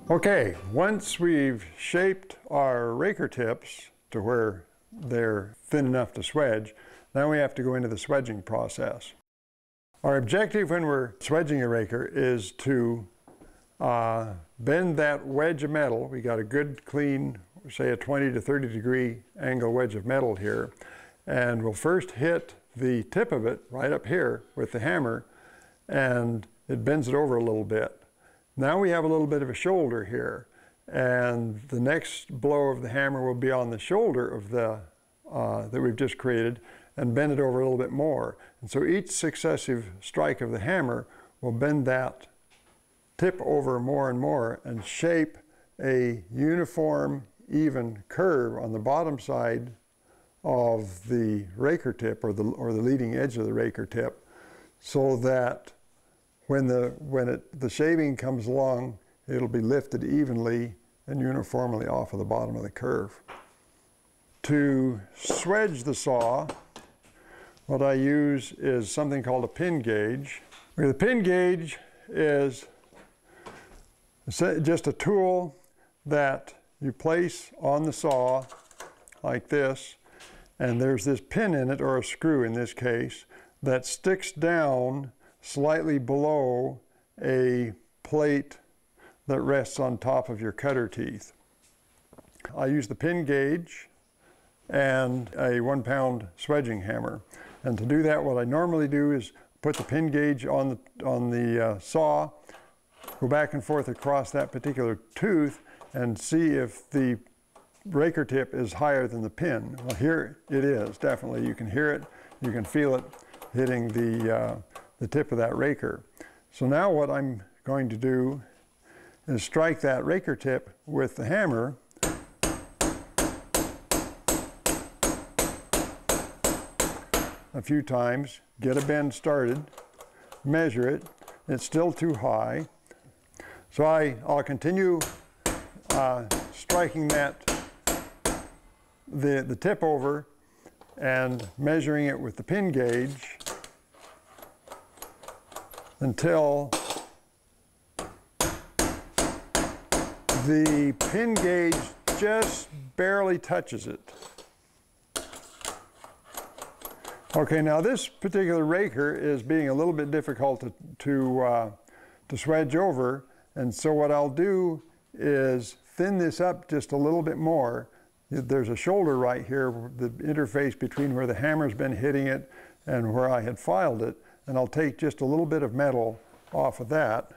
Okay, once we've shaped our raker tips to where they're thin enough to swedge, now we have to go into the swedging process. Our objective when we're swedging a raker is to bend that wedge of metal. We got a good clean, say a 20 to 30 degree angle wedge of metal here, and we'll first hit the tip of it right up here with the hammer, and it bends it over a little bit. Now we have a little bit of a shoulder here, and the next blow of the hammer will be on the shoulder of the that we've just created and bend it over a little bit more. And so each successive strike of the hammer will bend that tip over more and more and shape a uniform, even curve on the bottom side of the raker tip, or the leading edge of the raker tip, so that when the shaving comes along, it'll be lifted evenly and uniformly off of the bottom of the curve. To swedge the saw, what I use is something called a pin gauge. The pin gauge is just a tool that you place on the saw like this, and there's this pin in it, or a screw in this case, that sticks down slightly below a plate that rests on top of your cutter teeth. I use the pin gauge and a 1-pound swedging hammer. And to do that, what I normally do is put the pin gauge on the saw, go back and forth across that particular tooth, and see if the raker tip is higher than the pin. Well, here it is, definitely. You can hear it, you can feel it hitting the tip of that raker. So now what I'm going to do is strike that raker tip with the hammer a few times, get a bend started, measure it. It's still too high. So I'll continue striking the tip over and measuring it with the pin gauge until the pin gauge just barely touches it. Okay, now this particular raker is being a little bit difficult to swedge over, and so what I'll do is thin this up just a little bit more. There's a shoulder right here, the interface between where the hammer's been hitting it and where I had filed it, and I'll take just a little bit of metal off of that.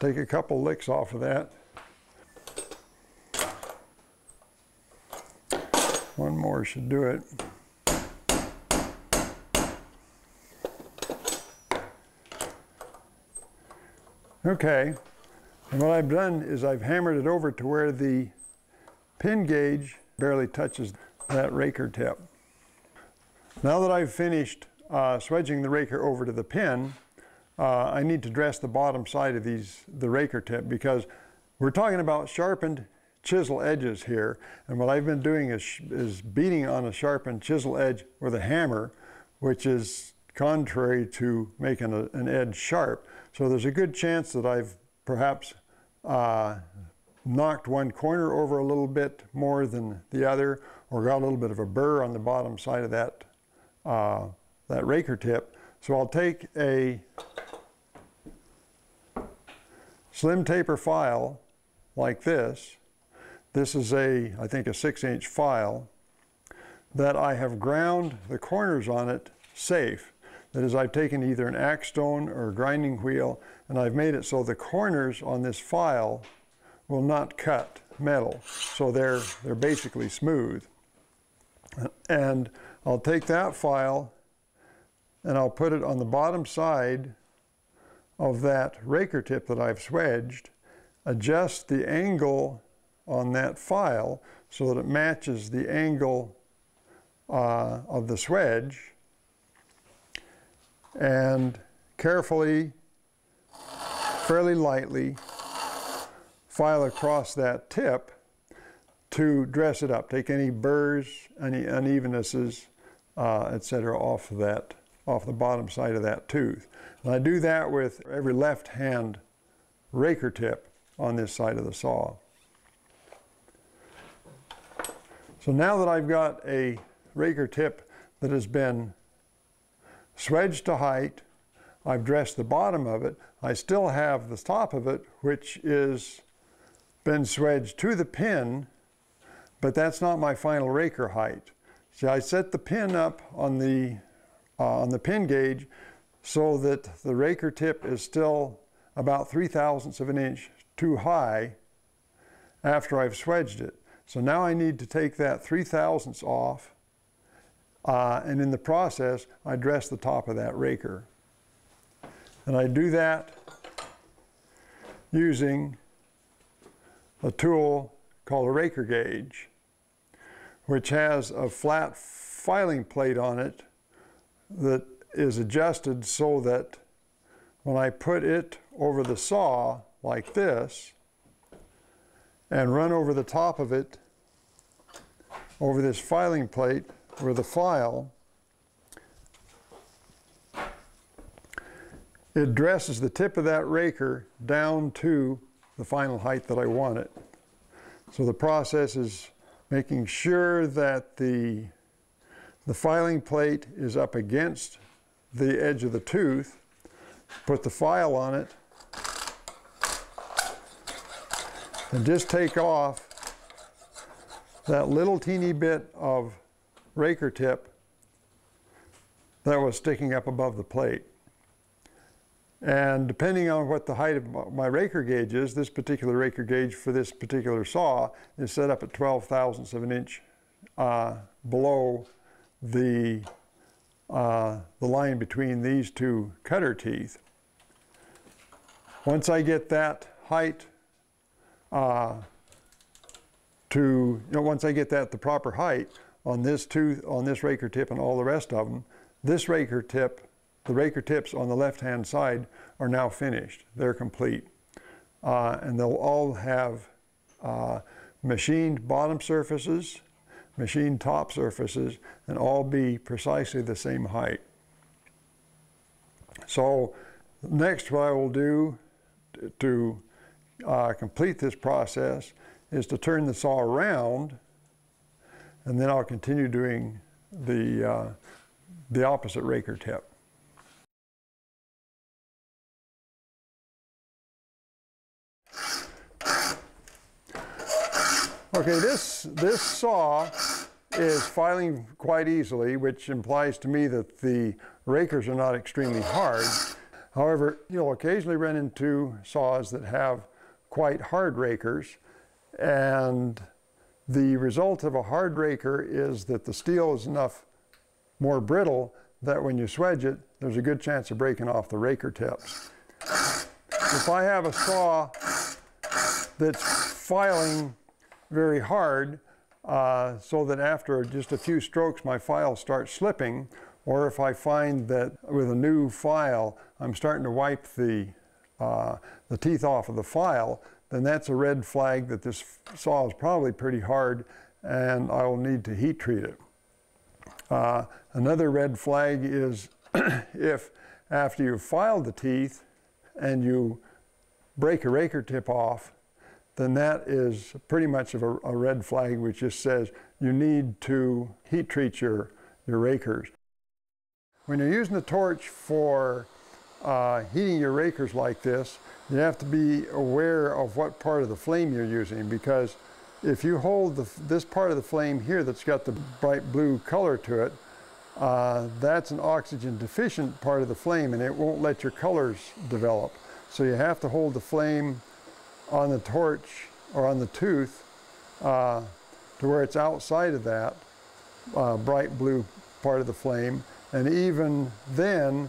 Take a couple licks off of that. One more should do it. Okay, and what I've done is I've hammered it over to where the pin gauge barely touches that raker tip. Now that I've finished swedging the raker over to the pin, I need to dress the bottom side of the raker tip, because we're talking about sharpened chisel edges here, and what I've been doing is beating on a sharpened chisel edge with a hammer, which is contrary to making an edge sharp. So there's a good chance that I've perhaps knocked one corner over a little bit more than the other, or got a little bit of a burr on the bottom side of that raker tip. So I'll take a slim taper file like this. This is I think a 6-inch file that I have ground the corners on it safe. That is, I've taken either an axe stone or a grinding wheel, and I've made it so the corners on this file will not cut metal. So they're basically smooth. And I'll take that file and I'll put it on the bottom side of that raker tip that I've swedged, adjust the angle on that file so that it matches the angle of the swedge, and carefully, fairly lightly, file across that tip to dress it up. Take any burrs, any unevennesses, etc. off of off the bottom side of that tooth. And I do that with every left-hand raker tip on this side of the saw. So now that I've got a raker tip that has been swedged to height, I've dressed the bottom of it, I still have the top of it, which is been swedged to the pin, but that's not my final raker height. So I set the pin up on the pin gauge so that the raker tip is still about 3/1000ths of an inch too high after I've swedged it. So now I need to take that 3/1000ths off, and in the process I dress the top of that raker. And I do that using a tool called a raker gauge, which has a flat filing plate on it that is adjusted so that when I put it over the saw like this and run over the top of it over this filing plate with a file, it dresses the tip of that raker down to the final height that I want it. So the process is making sure that the filing plate is up against the edge of the tooth, put the file on it, and just take off that little teeny bit of raker tip that was sticking up above the plate. And depending on what the height of my raker gauge is, this particular raker gauge for this particular saw is set up at 12/1000ths of an inch below the line between these two cutter teeth. Once I get that height once I get that the proper height on this tooth, on this raker tip and all the rest of them, this raker tip, the raker tips on the left-hand side are now finished. They're complete. And they'll all have machined bottom surfaces, machined top surfaces, and all be precisely the same height. So next what I will do to complete this process is to turn the saw around, and then I'll continue doing the opposite raker tip. Okay, this saw is filing quite easily, which implies to me that the rakers are not extremely hard. However, you'll occasionally run into saws that have quite hard rakers, and the result of a hard raker is that the steel is enough more brittle that when you swedge it, there's a good chance of breaking off the raker tips. If I have a saw that's filing very hard, so that after just a few strokes my file starts slipping, or if I find that with a new file I'm starting to wipe the teeth off of the file, then that's a red flag that this saw is probably pretty hard and I will need to heat treat it. Another red flag is if after you've filed the teeth and you break a raker tip off, then that is pretty much of a red flag which just says you need to heat treat your rakers. When you're using a torch for heating your rakers like this, you have to be aware of what part of the flame you're using, because if you hold this part of the flame here that's got the bright blue color to it, that's an oxygen deficient part of the flame and it won't let your colors develop. So you have to hold the flame on the torch or on the tooth to where it's outside of that bright blue part of the flame. And even then,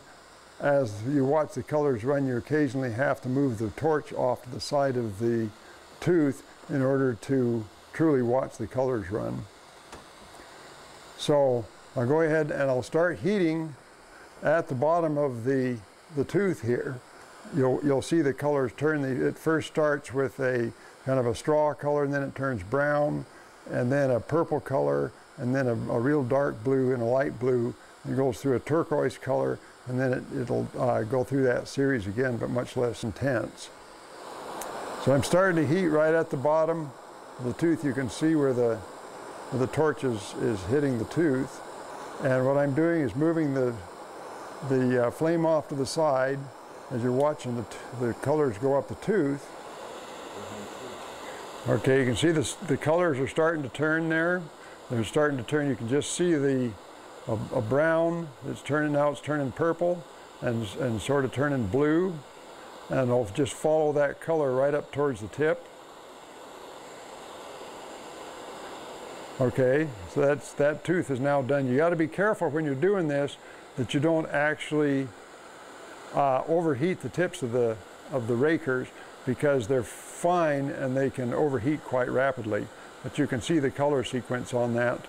as you watch the colors run, you occasionally have to move the torch off to the side of the tooth in order to truly watch the colors run. So I'll go ahead and I'll start heating at the bottom of the tooth here. You'll see the colors turn. It first starts with a kind of a straw color, and then it turns brown, and then a purple color, and then a real dark blue and a light blue, It goes through a turquoise color, and then it'll go through that series again, but much less intense. So I'm starting to heat right at the bottom of the tooth. You can see where the torch is hitting the tooth. And what I'm doing is moving the flame off to the side as you're watching the colors go up the tooth. Okay, you can see the colors are starting to turn there. They're starting to turn. You can just see a brown that's turning, now it's turning purple and sort of turning blue. And I'll just follow that color right up towards the tip. Okay, so that tooth is now done. You got to be careful when you're doing this that you don't actually overheat the tips of the rakers, because they're fine and they can overheat quite rapidly. But you can see the color sequence on that.